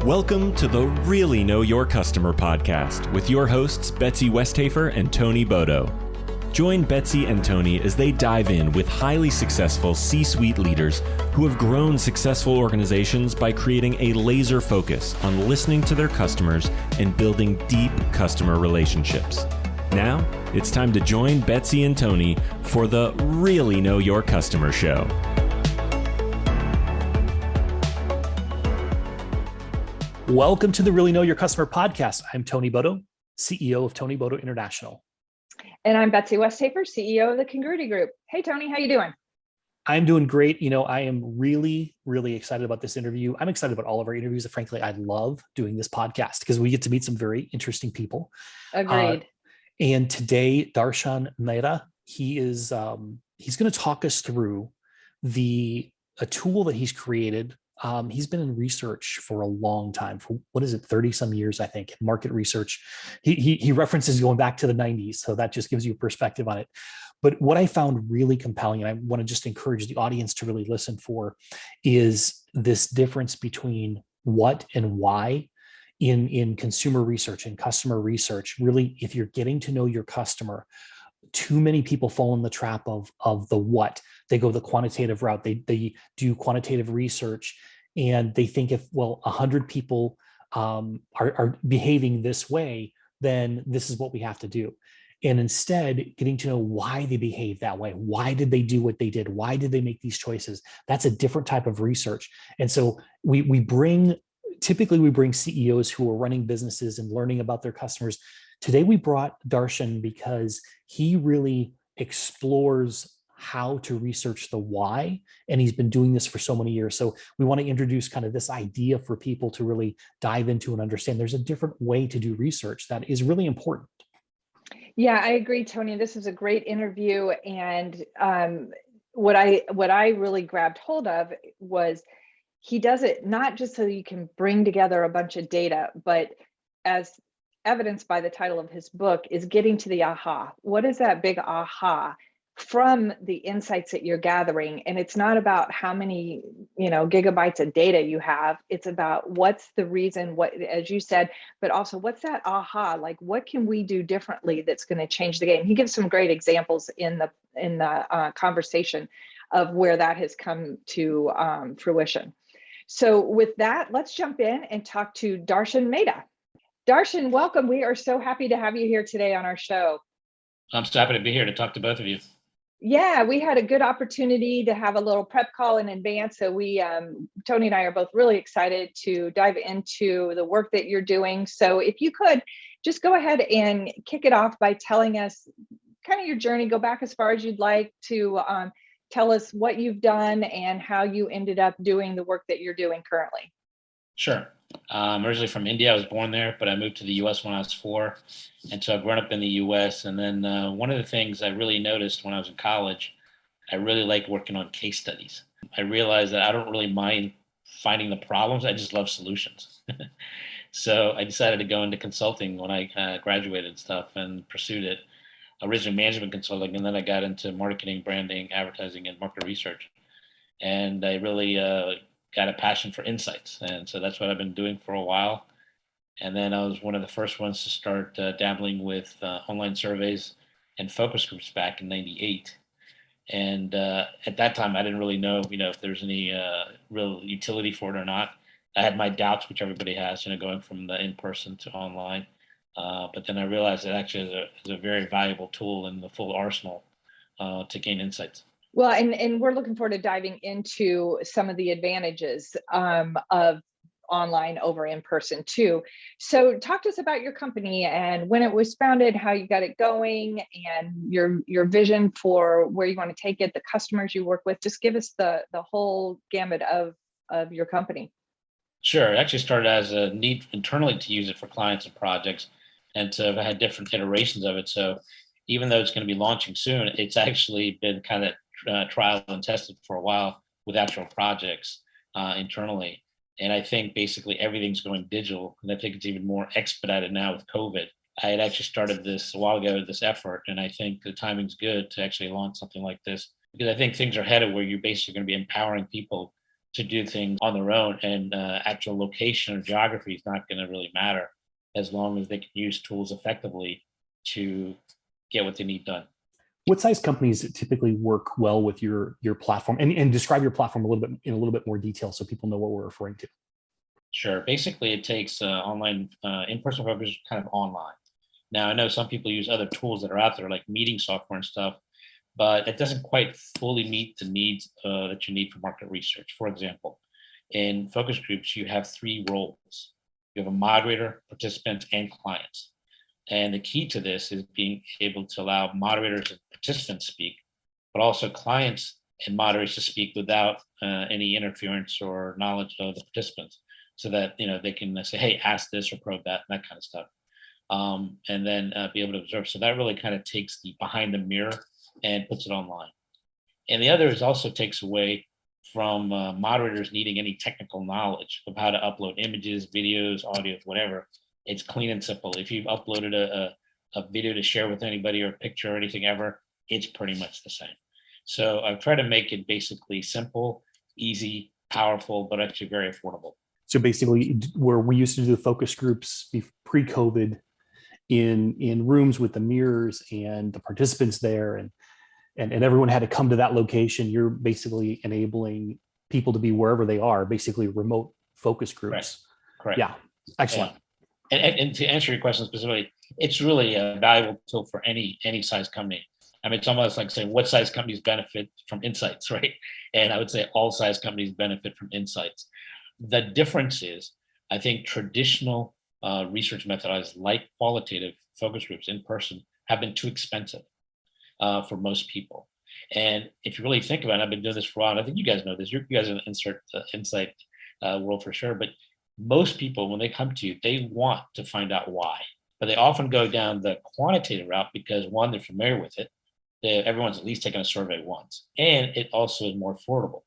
Welcome to the Really Know Your Customer podcast with your hosts, Betsy Westhafer and Tony Bodo. Join Betsy and Tony as they dive in with highly successful C-suite leaders who have grown successful organizations by creating a laser focus on listening to their customers and building deep customer relationships. Now, it's time to join Betsy and Tony for the Really Know Your Customer show. Welcome to the Really Know Your Customer podcast. I'm Tony Bodo, CEO of Tony Bodo International. And I'm Betsy Westhafer, CEO of the Congruity Group. Hey, Tony, how you doing? I'm doing great. I am really, really excited about this interview. I'm excited about all of our interviews. Frankly, I love doing this podcast because we get to meet some very interesting people. Agreed. And today, Darshan Mehta, he's going to talk us through a tool that he's created. He's been in research for a long time, for 30 some years, I think, market research. He references going back to the 90s. So that just gives you perspective on it. But what I found really compelling, and I want to just encourage the audience to really listen for, is this difference between what and why in consumer research and customer research. Really, if you're getting to know your customer, too many people fall in the trap of the what. They go the quantitative route. They do quantitative research, and they think if 100 people are behaving this way, then this is what we have to do. And instead, getting to know why they behave that way. Why did they do what they did? Why did they make these choices? That's a different type of research. And so typically we bring CEOs who are running businesses and learning about their customers. Today, we brought Darshan because he really explores how to research the why, and he's been doing this for so many years. So we want to introduce kind of this idea for people to really dive into and understand there's a different way to do research that is really important. Yeah, I agree, Tony. This is a great interview. And what I really grabbed hold of was he does it not just so you can bring together a bunch of data, but as evidenced by the title of his book, is getting to the aha. What is that big aha from the insights that you're gathering? And it's not about how many, gigabytes of data you have. It's about what's the reason, what, as you said, but also what's that aha? Like, what can we do differently that's going to change the game? He gives some great examples in the conversation of where that has come to fruition. So with that, let's jump in and talk to Darshan Mehta. Darshan, welcome. We are so happy to have you here today on our show. I'm so happy to be here to talk to both of you. Yeah, we had a good opportunity to have a little prep call in advance. So Tony and I are both really excited to dive into the work that you're doing. So if you could just go ahead and kick it off by telling us kind of your journey, go back as far as you'd like to tell us what you've done and how you ended up doing the work that you're doing currently. Sure. I'm originally from India. I was born there, but I moved to the U.S. when I was 4. And so I've grown up in the U.S. And then one of the things I really noticed when I was in college, I really liked working on case studies. I realized that I don't really mind finding the problems. I just love solutions. So I decided to go into consulting when I graduated and stuff and pursued it. Originally management consulting, and then I got into marketing, branding, advertising, and market research. And I really got a passion for insights. And so that's what I've been doing for a while. And then I was one of the first ones to start dabbling with online surveys and focus groups back in '98. And at that time, I didn't really know, if there's any real utility for it or not. I had my doubts, which everybody has, going from the in-person to online. But then I realized it actually is a very valuable tool in the full arsenal to gain insights. Well, and we're looking forward to diving into some of the advantages of online over in person too. So talk to us about your company and when it was founded, how you got it going, and your vision for where you want to take it, the customers you work with. Just give us the whole gamut of your company. Sure. It actually started as a need internally to use it for clients and projects. And so I've had different iterations of it. So even though it's going to be launching soon, it's actually been kind of trial and tested for a while with actual projects internally. And I think basically everything's going digital. And I think it's even more expedited now with COVID. I had actually started this a while ago, this effort, and I think the timing's good to actually launch something like this because I think things are headed where you're basically going to be empowering people to do things on their own, and actual location or geography is not going to really matter as long as they can use tools effectively to get what they need done. What size companies typically work well with your platform, and describe your platform a little bit in a little bit more detail so people know what we're referring to? Sure. Basically, it takes online in-person focus kind of online. Now, I know some people use other tools that are out there, like meeting software and stuff, but it doesn't quite fully meet the needs that you need for market research. For example, in focus groups, you have three roles. You have a moderator, participants, and clients. And the key to this is being able to allow moderators and participants speak, but also clients and moderators to speak without any interference or knowledge of the participants, so that they can say, "Hey, ask this or probe that kind of stuff," and then be able to observe. So that really kind of takes the behind the mirror and puts it online. And the other is also takes away from moderators needing any technical knowledge of how to upload images, videos, audio, whatever. It's clean and simple. If you've uploaded a video to share with anybody, or a picture or anything ever, it's pretty much the same. So I've tried to make it basically simple, easy, powerful, but actually very affordable. So basically, where we used to do the focus groups pre-COVID in rooms with the mirrors and the participants there, and everyone had to come to that location, you're basically enabling people to be wherever they are, basically remote focus groups. Correct. Yeah, excellent. Yeah. And to answer your question specifically, it's really a valuable tool for any size company. I mean, it's almost like saying what size companies benefit from insights, right? And I would say all size companies benefit from insights. The difference is, I think traditional research methodologies like qualitative focus groups in person have been too expensive for most people. And if you really think about it, I've been doing this for a while. I think you guys know this. You guys are in the insight world for sure. But most people, when they come to you, they want to find out why. But they often go down the quantitative route because, one, they're familiar with it. Everyone's at least taken a survey once. And it also is more affordable.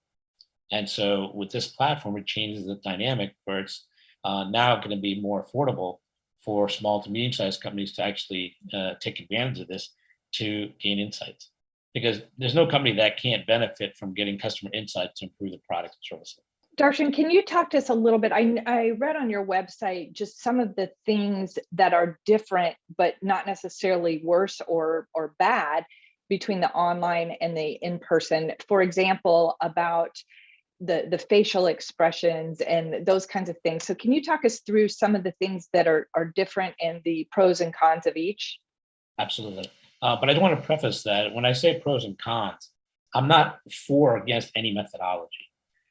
And so with this platform, it changes the dynamic where it's now going to be more affordable for small to medium-sized companies to actually take advantage of this to gain insights. Because there's no company that can't benefit from getting customer insights to improve the product and services. Darshan, can you talk to us a little bit? I read on your website just some of the things that are different, but not necessarily worse or bad between the online and the in-person. For example, about the facial expressions and those kinds of things. So can you talk us through some of the things that are different and the pros and cons of each? Absolutely. But I do want to preface that when I say pros and cons, I'm not for or against any methodology.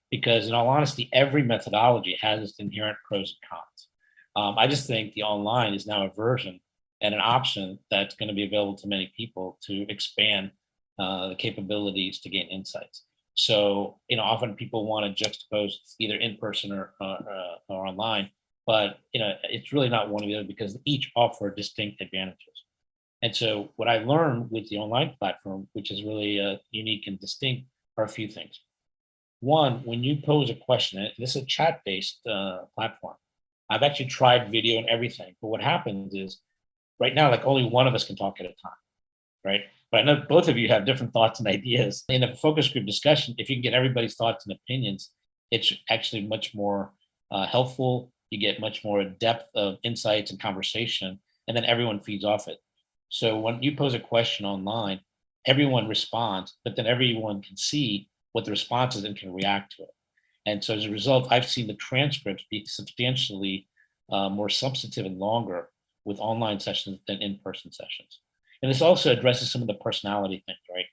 Because in all honesty, every methodology has its inherent pros and cons. I just think the online is now a version and an option that's going to be available to many people to expand the capabilities to gain insights. So, often people want to juxtapose either in person or online, but it's really not one or the other because each offer distinct advantages. And so, what I learned with the online platform, which is really unique and distinct, are a few things. One, when you pose a question, and this is a chat-based platform. I've actually tried video and everything, but what happens is right now, like only one of us can talk at a time, right? But I know both of you have different thoughts and ideas. In a focus group discussion, if you can get everybody's thoughts and opinions, it's actually much more helpful. You get much more depth of insights and conversation, and then everyone feeds off it. So when you pose a question online, everyone responds, but then everyone can see what the response is and can react to it. And so as a result, I've seen the transcripts be substantially more substantive and longer with online sessions than in-person sessions. And this also addresses some of the personality things, right?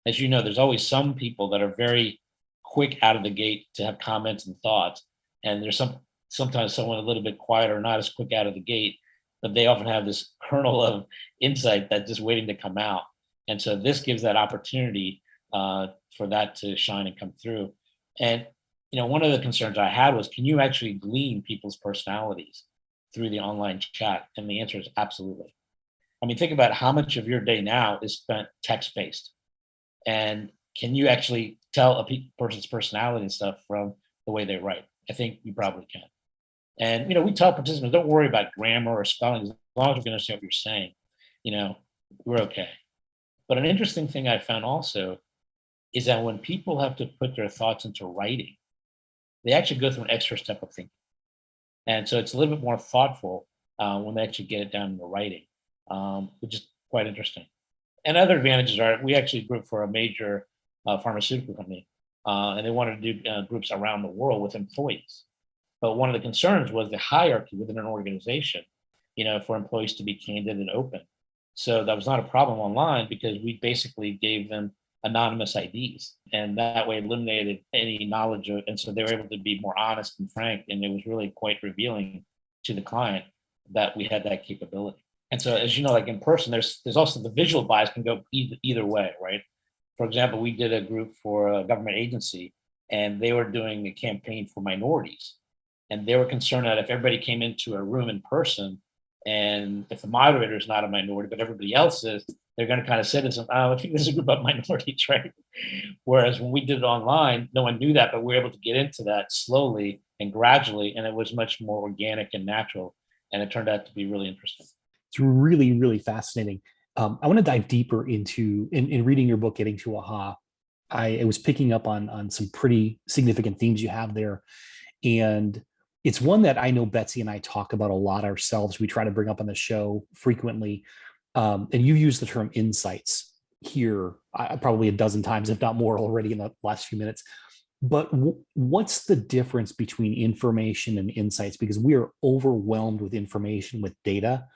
As you know, there's always some people that are very quick out of the gate to have comments and thoughts. And there's sometimes someone a little bit quieter, not as quick out of the gate, but they often have this kernel of insight that's just waiting to come out. And so this gives that opportunity for that to shine and come through. And one of the concerns I had was, can you actually glean people's personalities through the online chat? And the answer is absolutely. I mean, think about how much of your day now is spent text-based. And can you actually tell a person's personality and stuff from the way they write? I think you probably can. And, we tell participants, don't worry about grammar or spelling. As long as we can understand what you're saying, we're okay. But an interesting thing I found also is that when people have to put their thoughts into writing, they actually go through an extra step of thinking. And so it's a little bit more thoughtful when they actually get it down in the writing, which is quite interesting. And other advantages are we actually group for a major pharmaceutical company, and they wanted to do groups around the world with employees. But one of the concerns was the hierarchy within an organization, for employees to be candid and open. So that was not a problem online because we basically gave them anonymous IDs, and that way eliminated any knowledge of, and so they were able to be more honest and frank, and it was really quite revealing to the client that we had that capability. And so, as you know, like in person, there's also the visual bias can go either way, right? For example, we did a group for a government agency, and they were doing a campaign for minorities, and they were concerned that if everybody came into a room in person, and if the moderator is not a minority, but everybody else is, they're going to kind of say to them, "Oh, I think this is a group of minorities," right? Whereas when we did it online, no one knew that, but we were able to get into that slowly and gradually, and it was much more organic and natural, and it turned out to be really interesting. It's really, really fascinating. I want to dive deeper into, in reading your book, Getting to Aha, I was picking up on some pretty significant themes you have there. And it's one that I know Betsy and I talk about a lot ourselves. We try to bring up on the show frequently. And you've used the term insights here probably a dozen times, if not more already in the last few minutes. But what's the difference between information and insights? Because we are overwhelmed with information, with data,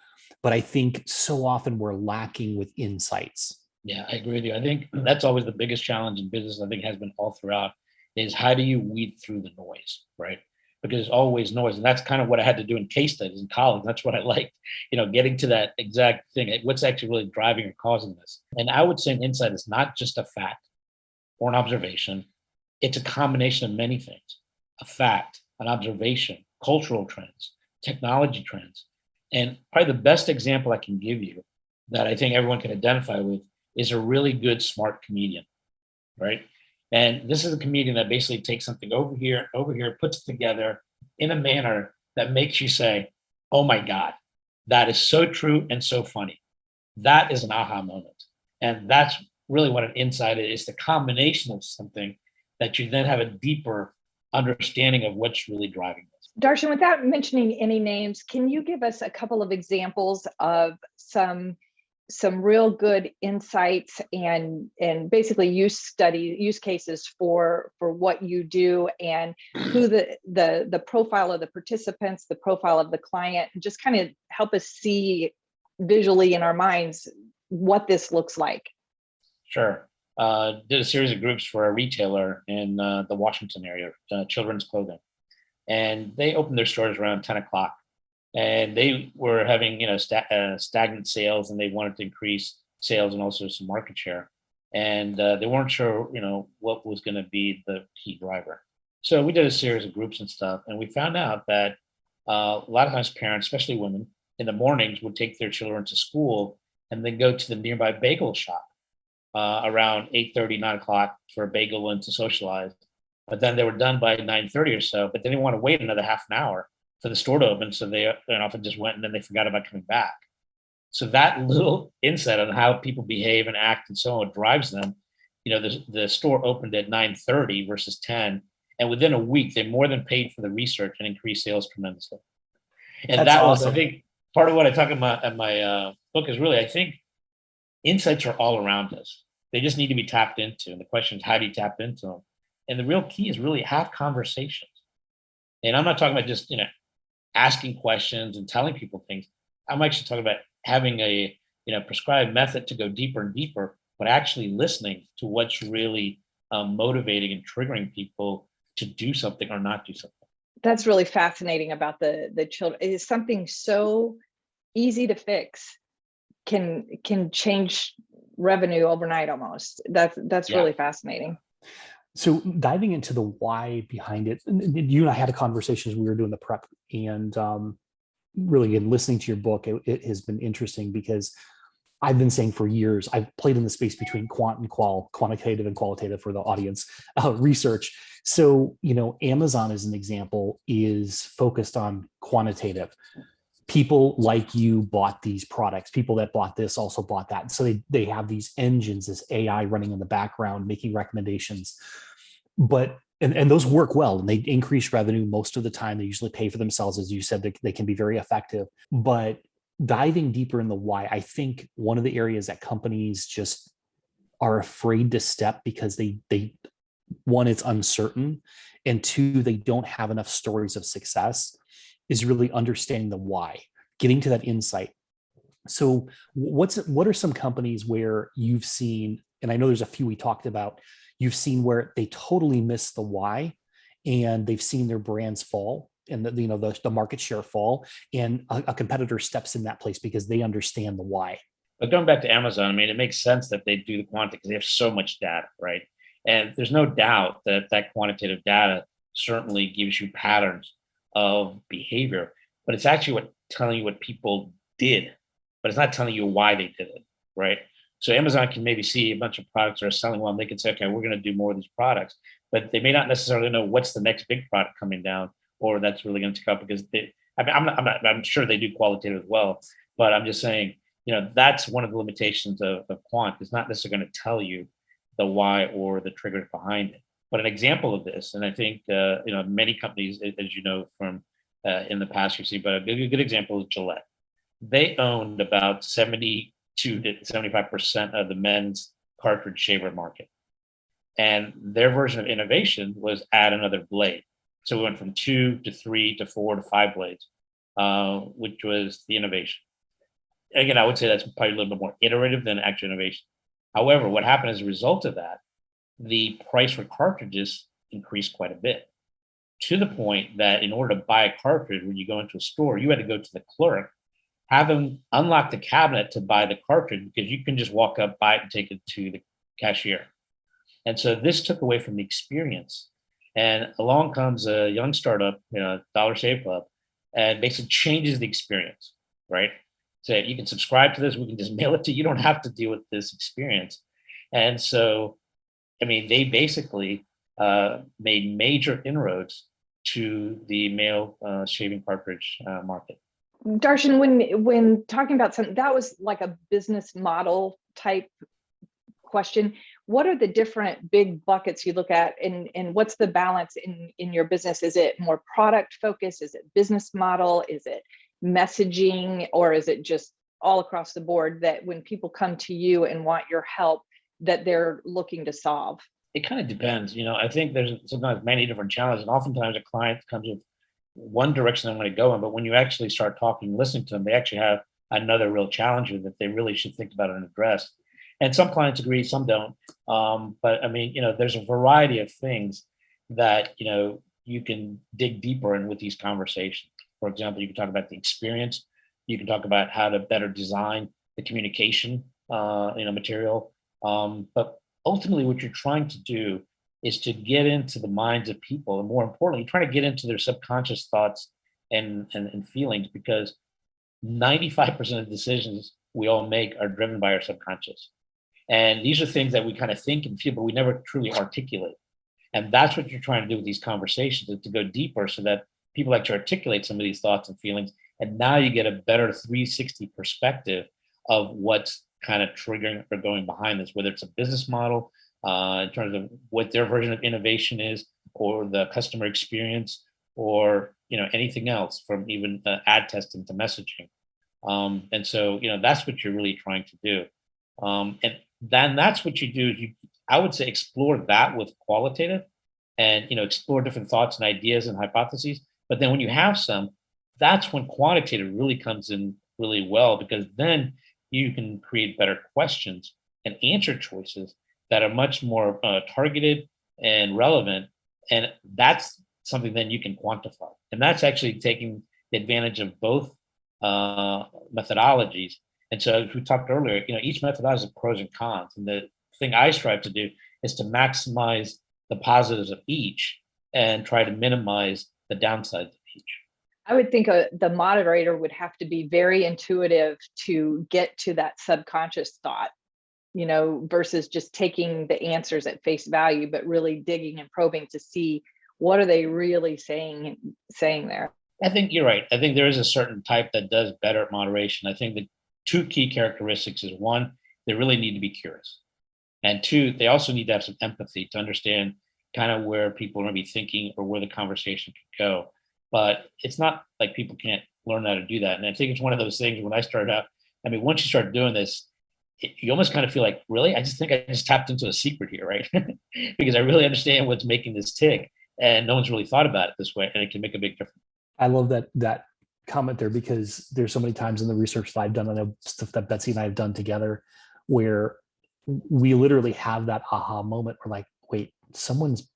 but I think so often we're lacking with insights. Yeah, I agree with you. I think that's always the biggest challenge in business, I think has been all throughout, is how do you weed through the noise, right? Because there's always noise. And that's kind of what I had to do in case studies in college. That's what I liked, getting to that exact thing. What's actually really driving or causing this? And I would say an insight is not just a fact or an observation. It's a combination of many things: a fact, an observation, cultural trends, technology trends. And probably the best example I can give you that I think everyone can identify with is a really good, smart comedian, right? And this is a comedian that basically takes something over here, puts it together in a manner that makes you say, "Oh my God, that is so true and so funny." That is an aha moment. And that's really what an insight is, the combination of something that you then have a deeper understanding of what's really driving this. Darshan, without mentioning any names, can you give us a couple of examples of some real good insights and basically use cases for what you do, and who the profile of the participants, the profile of the client, and just kind of help us see visually in our minds what this looks like? Sure. Did a series of groups for a retailer in the Washington area, children's clothing. And they opened their stores around 10 o'clock. And they were having, stagnant sales, and they wanted to increase sales and also some market share. And they weren't sure, what was going to be the key driver. So we did a series of groups and stuff. And we found out that a lot of times parents, especially women, in the mornings would take their children to school and then go to the nearby bagel shop around 8:30, 9 o'clock for a bagel and to socialize. But then they were done by 9:30 or so, but then they want to wait another half an hour for the store to open. So they often just went and then they forgot about coming back. So that little insight on how people behave and act and so on drives them. The store opened at 9:30 versus 10. And within a week, they more than paid for the research and increased sales tremendously. And That's that awesome. was, I think, part of what I talk about in my book is really, I think, insights are all around us. They just need to be tapped into. And the question is, how do you tap into them? And the real key is really have conversations. And I'm not talking about just, asking questions and telling people things. I'm actually talking about having a, prescribed method to go deeper and deeper, but actually listening to what's really motivating and triggering people to do something or not do something. That's really fascinating about the children. It is something so easy to fix, can change revenue overnight almost. That's really fascinating. So diving into the why behind it, you and I had a conversation as we were doing the prep, and really in listening to your book, it has been interesting because I've been saying for years, I've played in the space between quant and quantitative and qualitative for the audience research. So, Amazon as an example is focused on quantitative. People like you bought these products. People that bought this also bought that. So they have these engines, this AI running in the background, making recommendations. But And those work well, and they increase revenue most of the time. They usually pay for themselves. As you said, they can be very effective. But diving deeper in the why, I think one of the areas that companies just are afraid to step because they one, it's uncertain, and two, they don't have enough stories of success, is really understanding the why, getting to that insight. So what are some companies where you've seen, and I know there's a few we talked about, you've seen where they totally miss the why, and they've seen their brands fall, and the market share fall, and a competitor steps in that place because they understand the why. But going back to Amazon, I mean, it makes sense that they do the quantity because they have so much data, right? And there's no doubt that that quantitative data certainly gives you patterns of behavior, but it's actually telling you what people did, but it's not telling you why they did it, right? So Amazon can maybe see a bunch of products that are selling well, and they can say, okay, we're going to do more of these products, but they may not necessarily know what's the next big product coming down, or that's really going to take up because I'm sure they do qualitative as well, but I'm just saying, that's one of the limitations of quant. It's not necessarily going to tell you the why or the triggers behind it. But an example of this, and I think many companies, as you know from in the past, you've seen, but a good example is Gillette. They owned about 72 to 75% of the men's cartridge shaver market, and their version of innovation was add another blade. So we went from 2 to 3 to 4 to 5 blades, which was the innovation. Again, I would say that's probably a little bit more iterative than actual innovation. However, what happened as a result of that, the price for cartridges increased quite a bit, to the point that in order to buy a cartridge, when you go into a store, you had to go to the clerk, have them unlock the cabinet to buy the cartridge, because you can just walk up, buy it, and take it to the cashier. And so this took away from the experience. And along comes a young startup, Dollar Shave Club, and basically changes the experience, right? So you can subscribe to this, we can just mail it to you. You don't have to deal with this experience. And so, I mean, they basically made major inroads to the male shaving cartridge market. Darshan, when talking about something that was like a business model type question, what are the different big buckets you look at, and what's the balance in your business? Is it more product focused? Is it business model? Is it messaging, or is it just all across the board that when people come to you and want your help, that they're looking to solve? It kind of depends. I think there's sometimes many different challenges, and oftentimes a client comes with one direction they want to go in, but when you actually start talking, listening to them, they actually have another real challenge that they really should think about and address. And some clients agree, some don't. But I mean, there's a variety of things that, you can dig deeper in with these conversations. For example, you can talk about the experience. You can talk about how to better design the communication, material. But ultimately, what you're trying to do is to get into the minds of people, and more importantly, trying to get into their subconscious thoughts and feelings, because 95% of the decisions we all make are driven by our subconscious. And these are things that we kind of think and feel, but we never truly articulate. And that's what you're trying to do with these conversations, is to go deeper so that people like to articulate some of these thoughts and feelings. And now you get a better 360 perspective of what's kind of triggering or going behind this, whether it's a business model, in terms of what their version of innovation is, or the customer experience, or anything else, from even ad testing to messaging. And so that's what you're really trying to do. And then that's what you do. I would say explore that with qualitative, and explore different thoughts and ideas and hypotheses. But then when you have some, that's when quantitative really comes in really well, because then you can create better questions and answer choices that are much more targeted and relevant. And that's something then you can quantify. And that's actually taking advantage of both methodologies. And so, as we talked earlier, each methodology has pros and cons. And the thing I strive to do is to maximize the positives of each and try to minimize the downsides of each. I would think the moderator would have to be very intuitive to get to that subconscious thought, versus just taking the answers at face value, but really digging and probing to see what are they really saying there. I think you're right. I think there is a certain type that does better at moderation. I think the two key characteristics is, one, they really need to be curious. And two, they also need to have some empathy to understand kind of where people are going to be thinking or where the conversation could go. But it's not like people can't learn how to do that. And I think it's one of those things when I started out, I mean, once you start doing this, you almost kind of feel like, really, I just think I just tapped into a secret here, right? Because I really understand what's making this tick, and no one's really thought about it this way, and it can make a big difference. I love that comment there, because there's so many times in the research that I've done, and stuff that Betsy and I have done together, where we literally have that aha moment. We're like, wait, someone's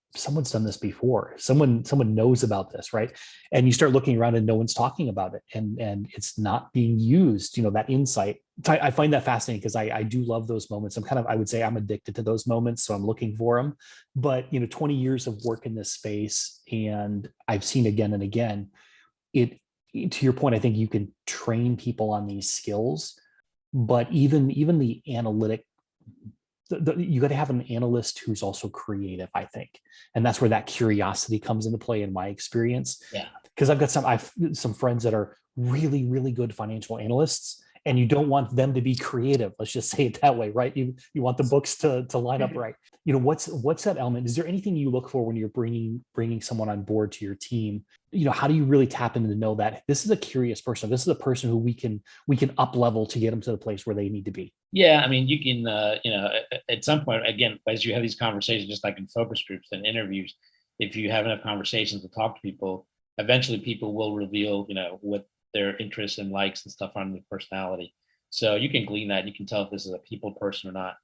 done this before. Someone knows about this, right? And you start looking around and no one's talking about it, and it's not being used. That insight. I find that fascinating, because I do love those moments. I would say I'm addicted to those moments, so I'm looking for them. But 20 years of work in this space, and I've seen again and again, it, to your point, I think you can train people on these skills, but even the analytic, you got to have an analyst who's also creative, I think. And that's where that curiosity comes into play in my experience. Yeah. Because I've got some friends that are really, really good financial analysts, and you don't want them to be creative. Let's just say it that way, right? You want the books to line up right. What's that element? Is there anything you look for when you're bringing someone on board to your team? How do you really tap into to know that this is a curious person? This is a person who we can up level to get them to the place where they need to be. Yeah, I mean, you can, at some point, again, as you have these conversations, just like in focus groups and interviews, if you have enough conversations to talk to people, eventually people will reveal, what their interests and likes and stuff are in the personality. So you can glean that. You can tell if this is a people person or not.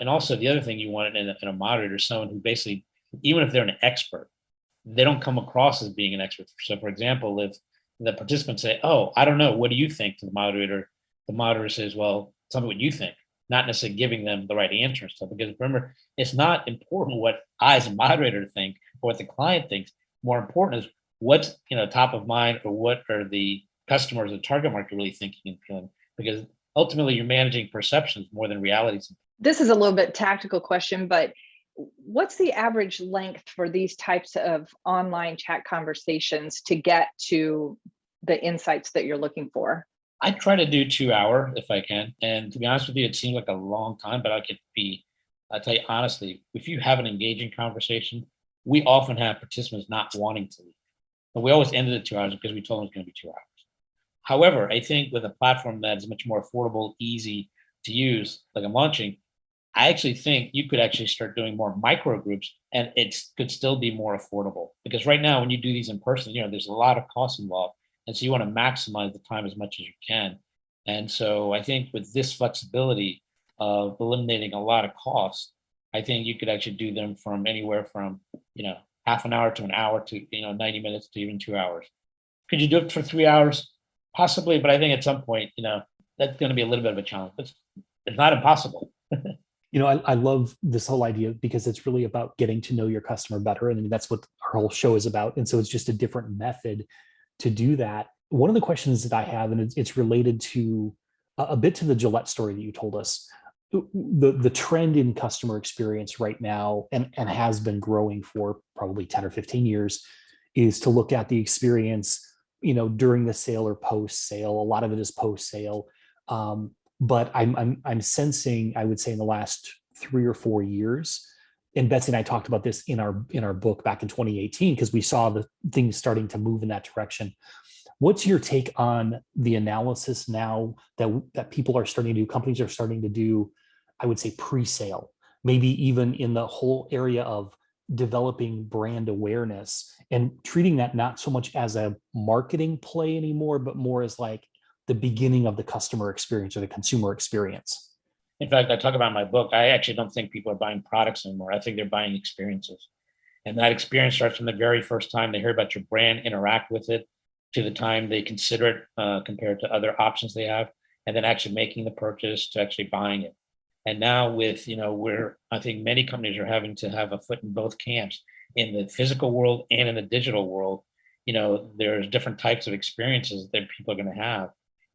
And also the other thing you want in a moderator, someone who basically, even if they're an expert, they don't come across as being an expert. So for example, if the participants say, "Oh, I don't know, what do you think?" to the moderator says, "Well, tell me what you think," not necessarily giving them the right answer and stuff. Because remember, it's not important what I as a moderator think or what the client thinks. More important is what's top of mind, or what are the customers and target market really thinking and feeling. Because ultimately you're managing perceptions more than realities. This is a little bit tactical question, but what's the average length for these types of online chat conversations to get to the insights that you're looking for? I try to do 2 hour if I can. And to be honest with you, it seems like a long time, but I'll tell you honestly, if you have an engaging conversation, we often have participants not wanting to leave. But we always ended at 2 hours because we told them it's going to be 2 hours. However, I think with a platform that is much more affordable, easy to use, like I'm launching, I actually think you could actually start doing more micro groups, and it could still be more affordable. Because right now, when you do these in person, there's a lot of costs involved. And so you want to maximize the time as much as you can. And so I think with this flexibility of eliminating a lot of costs, I think you could actually do them from anywhere from, half an hour to an hour to, 90 minutes to even 2 hours. Could you do it for 3 hours? Possibly, but I think at some point, that's going to be a little bit of a challenge. It's not impossible. I love this whole idea, because it's really about getting to know your customer better. And that's what our whole show is about. And so it's just a different method to do that. One of the questions that I have, and it's related to a bit to the Gillette story that you told us, the trend in customer experience right now, and has been growing for probably 10 or 15 years, is to look at the experience, during the sale or post sale. A lot of it is post sale. But I'm sensing, I would say, in the last 3 or 4 years, and Betsy and I talked about this in our book back in 2018, because we saw the things starting to move in that direction. What's your take on the analysis now that people are starting to do, companies are starting to do, I would say, pre-sale, maybe even in the whole area of developing brand awareness, and treating that not so much as a marketing play anymore, but more as like the beginning of the customer experience or the consumer experience? In fact, I talk about in my book, I actually don't think people are buying products anymore. I think they're buying experiences. And that experience starts from the very first time they hear about your brand, interact with it, to the time they consider it compared to other options they have, and then actually making the purchase to actually buying it. And now with, where I think many companies are having to have a foot in both camps, in the physical world and in the digital world, there's different types of experiences that people are going to have.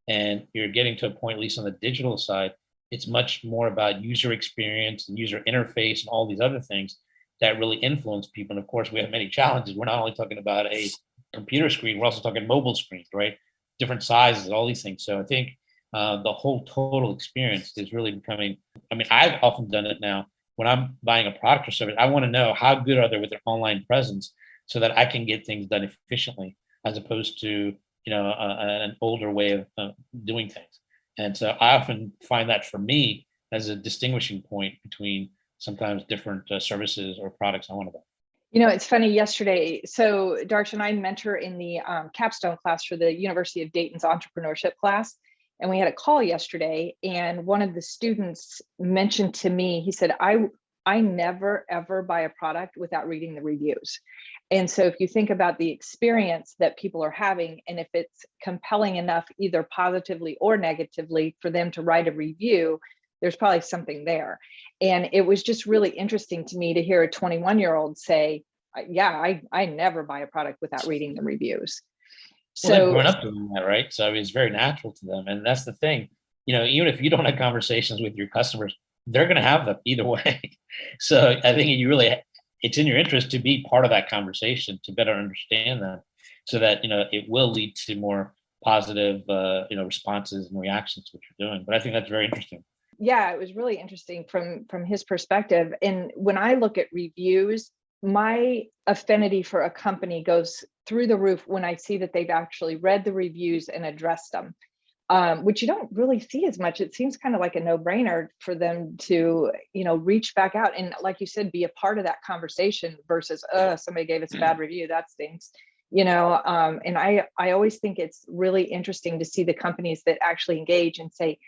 And you're getting to a point, at least on the digital side, it's much more about user experience and user interface and all these other things that really influence people. And of course, we have many challenges. We're not only talking about a computer screen, we're also talking mobile screens, right? Different sizes, all these things. So I think the whole total experience is really becoming, I've often done it now when I'm buying a product or service, I want to know how good are they with their online presence so that I can get things done efficiently as opposed to, an older way of doing things. And so I often find that for me as a distinguishing point between sometimes different services or products I want to buy. It's funny yesterday. So Darshan and I mentor in the capstone class for the University of Dayton's entrepreneurship class. And we had a call yesterday, and one of the students mentioned to me, he said, I never, ever buy a product without reading the reviews. And so if you think about the experience that people are having, and if it's compelling enough, either positively or negatively, for them to write a review, there's probably something there. And it was just really interesting to me to hear a 21-year-old say, yeah, I never buy a product without reading the reviews. Well, they've So grown up doing that, right? So I mean, it's very natural to them. And that's the thing, even if you don't have conversations with your customers, they're going to have them either way. So I think it's in your interest to be part of that conversation to better understand them so that, it will lead to more positive, responses and reactions to what you're doing. But I think that's very interesting. yeah, it was really interesting from his perspective. And when I look at reviews, my affinity for a company goes through the roof when I see that they've actually read the reviews and addressed them, which you don't really see as much. It seems kind of like a no-brainer for them to, reach back out and, like you said, be a part of that conversation versus, somebody gave us a bad review, that stinks. And I always think it's really interesting to see the companies that actually engage and say,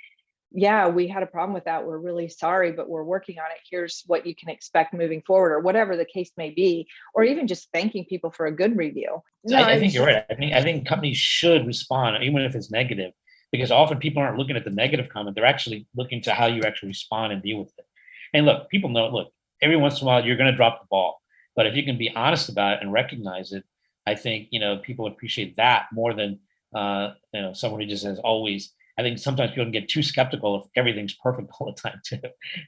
yeah, we had a problem with that. We're really sorry, but we're working on it. Here's what you can expect moving forward, or whatever the case may be, or even just thanking people for a good review. No, I think you're right. I think companies should respond, even if it's negative, because often people aren't looking at the negative comment. They're actually looking to how you actually respond and deal with it. And look, people know, every once in a while you're going to drop the ball, but if you can be honest about it and recognize it, I think, people appreciate that more than, someone who just says always. I think sometimes people can get too skeptical if everything's perfect all the time too,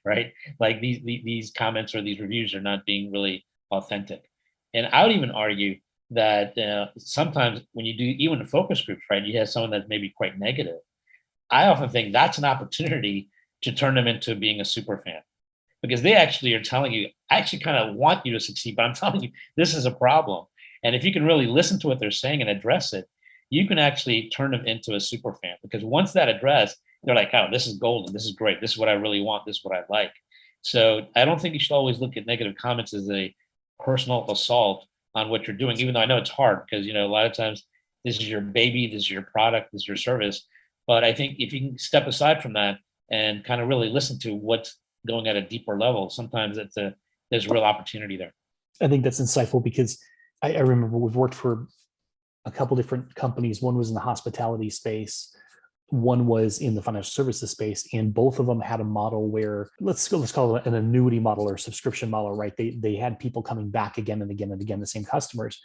right? Like these comments or these reviews are not being really authentic. And I would even argue that sometimes when you do even the focus groups, right, you have someone that's maybe quite negative. I often think that's an opportunity to turn them into being a super fan, because they actually are telling you, I actually kind of want you to succeed, but I'm telling you, this is a problem. And if you can really listen to what they're saying and address it, you can actually turn them into a super fan, because once that addressed, they're like, oh, this is golden. This is great. This is what I really want. This is what I like. So I don't think you should always look at negative comments as a personal assault on what you're doing, even though I know it's hard because, a lot of times this is your baby, this is your product, this is your service. But I think if you can step aside from that and kind of really listen to what's going at a deeper level, sometimes there's real opportunity there. I think that's insightful because I remember we've worked for a couple different companies. One was in the hospitality space, one was in the financial services space, and both of them had a model where let's call it an annuity model or subscription model, right? They had people coming back again and again and again, the same customers.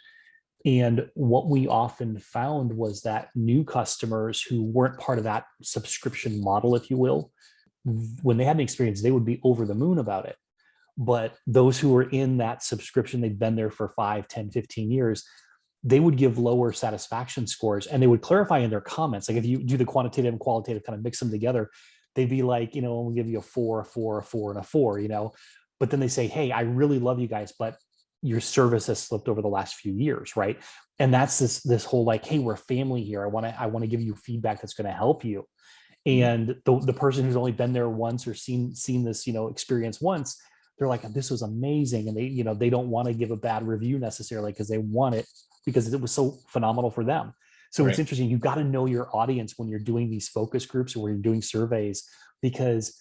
And what we often found was that new customers who weren't part of that subscription model, if you will, when they had an experience, they would be over the moon about it. But those who were in that subscription, they'd been there for 5, 10, 15 years, they would give lower satisfaction scores, and they would clarify in their comments. Like if you do the quantitative and qualitative, kind of mix them together, they'd be like, we'll give you a 4, a 4, a 4, and a 4, but then they say, hey, I really love you guys, but your service has slipped over the last few years. Right. And that's this whole like, hey, we're family here. I want to give you feedback that's going to help you. And the person who's only been there once or seen this, experience once, they're like, this was amazing. And they don't want to give a bad review necessarily because they want it because it was so phenomenal for them. So It's interesting. You've got to know your audience when you're doing these focus groups or when you're doing surveys, because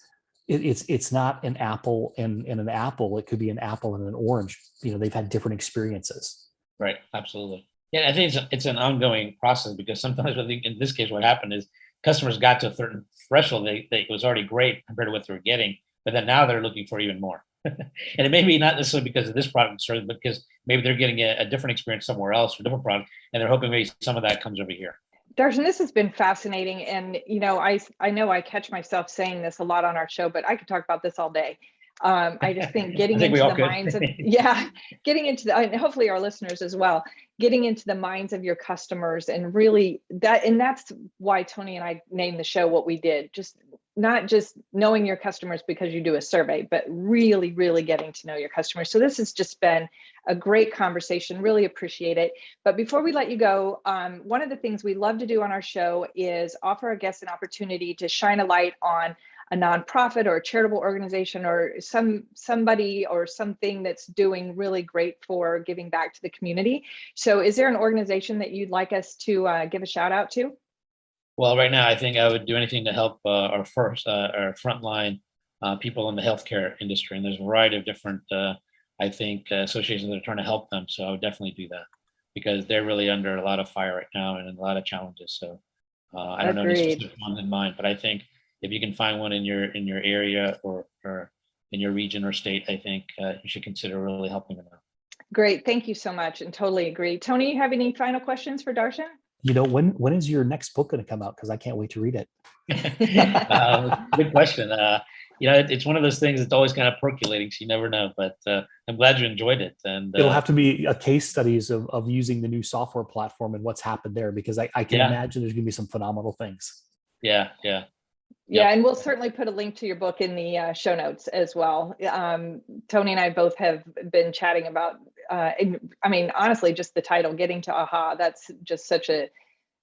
it's not an apple and an apple. It could be an apple and an orange. They've had different experiences. Right. Absolutely. Yeah. I think it's an ongoing process, because sometimes I think in this case, what happened is customers got to a certain threshold. It was already great compared to what they were getting, but then now they're looking for even more. And it may be not necessarily because of this product, but because maybe they're getting a different experience somewhere else for a different product, and they're hoping maybe some of that comes over here. Darshan, this has been fascinating. And, I know I catch myself saying this a lot on our show, but I could talk about this all day. I just think getting into the minds of, getting into the, and hopefully our listeners as well, getting into the minds of your customers, and really that's why Tony and I named the show what we did. Just not just knowing your customers because you do a survey, but really, really getting to know your customers. So this has just been a great conversation. Really appreciate it. But before we let you go, one of the things we love to do on our show is offer our guests an opportunity to shine a light on a nonprofit or a charitable organization or somebody or something that's doing really great for giving back to the community. So is there an organization that you'd like us to give a shout out to? Well, right now, I think I would do anything to help our frontline people in the healthcare industry. And there's a variety of different, associations that are trying to help them. So I would definitely do that because they're really under a lot of fire right now and a lot of challenges. So I don't know any specific ones in mind, but I think if you can find one in your area or in your region or state, I think you should consider really helping them out. Great. Thank you so much. And totally agree. Tony, you have any final questions for Darshan? When is your next book going to come out? Because I can't wait to read it. Good question. It's one of those things that's always kind of percolating, so you never know. But I'm glad you enjoyed it. And it'll have to be a case studies of using the new software platform and what's happened there, because I can imagine there's going to be some phenomenal things. Yeah. Yeah, and we'll certainly put a link to your book in the show notes as well. Tony and I both have been chatting about, honestly, just the title, Getting to AHA, that's just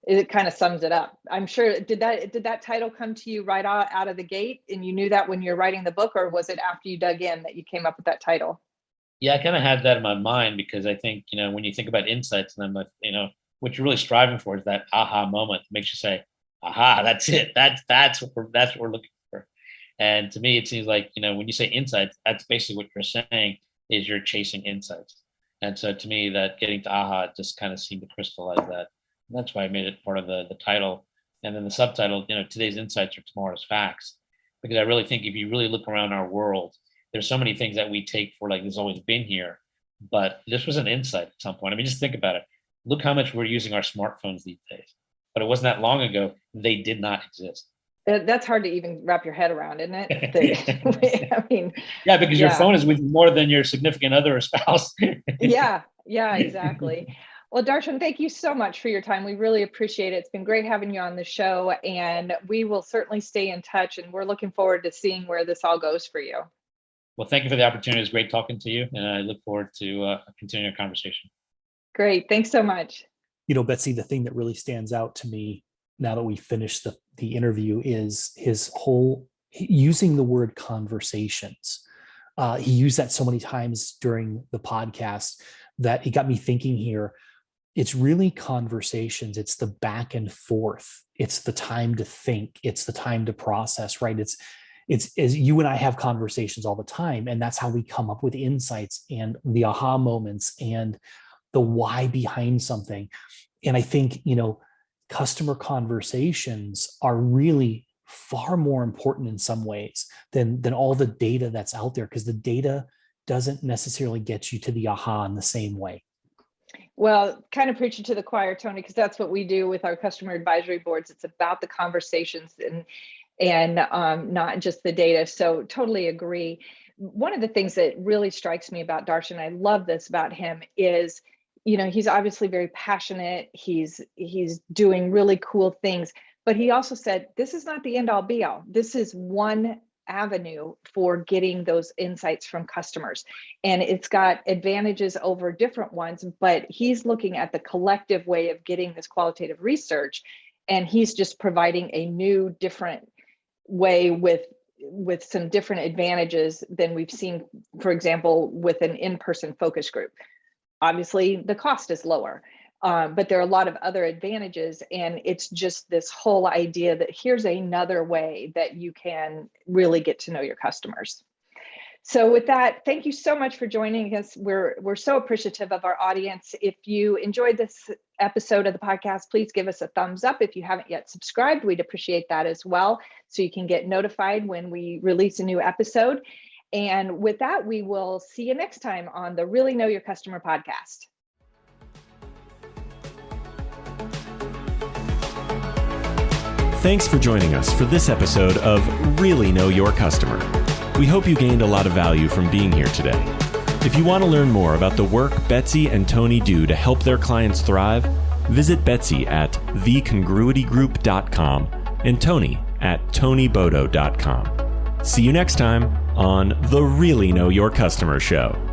it kind of sums it up. I'm sure, did that title come to you right out of the gate and you knew that when you're writing the book, or was it after you dug in that you came up with that title? Yeah, I kind of had that in my mind because I think, when you think about insights and then, what you're really striving for is that aha moment that makes you say, aha, that's it. That's what we're looking for. And to me, it seems like, when you say insights, that's basically what you're saying is you're chasing insights. And so to me, that getting to aha just kind of seemed to crystallize that. And that's why I made it part of the title. And then the subtitle, today's insights are tomorrow's facts. Because I really think if you really look around our world, there's so many things that we take for like, this always been here. But this was an insight at some point. I mean, just think about it. Look how much we're using our smartphones these days. But it wasn't that long ago, they did not exist. That's hard to even wrap your head around, isn't it? Because your phone is with you more than your significant other or spouse. Yeah, exactly. Well, Darshan, thank you so much for your time. We really appreciate it. It's been great having you on the show, and we will certainly stay in touch, and we're looking forward to seeing where this all goes for you. Well, thank you for the opportunity. It was great talking to you, and I look forward to continuing our conversation. Great. Thanks so much. Betsy, the thing that really stands out to me now that we finished the interview is his whole using the word conversations. He used that so many times during the podcast that it got me thinking here. It's really conversations. It's the back and forth. It's the time to think. It's the time to process, right? It's as you and I have conversations all the time, and that's how we come up with insights and the aha moments and the why behind something. And I think, customer conversations are really far more important in some ways than all the data that's out there, because the data doesn't necessarily get you to the aha in the same way. Well, kind of preaching to the choir, Tony, because that's what we do with our customer advisory boards. It's about the conversations and not just the data. So totally agree. One of the things that really strikes me about Darshan, I love this about him, is he's obviously very passionate. He's doing really cool things, but he also said, this is not the end all be all. This is one avenue for getting those insights from customers. And it's got advantages over different ones, but he's looking at the collective way of getting this qualitative research. And he's just providing a new, different way with some different advantages than we've seen, for example, with an in-person focus group. Obviously, the cost is lower, but there are a lot of other advantages. And it's just this whole idea that here's another way that you can really get to know your customers. So with that, thank you so much for joining us. We're so appreciative of our audience. If you enjoyed this episode of the podcast, please give us a thumbs up. If you haven't yet subscribed, we'd appreciate that as well, so you can get notified when we release a new episode. And with that, we will see you next time on the Really Know Your Customer podcast. Thanks for joining us for this episode of Really Know Your Customer. We hope you gained a lot of value from being here today. If you want to learn more about the work Betsy and Tony do to help their clients thrive, visit Betsy at thecongruitygroup.com and Tony at tonybodo.com. See you next time on the Really Know Your Customer Show.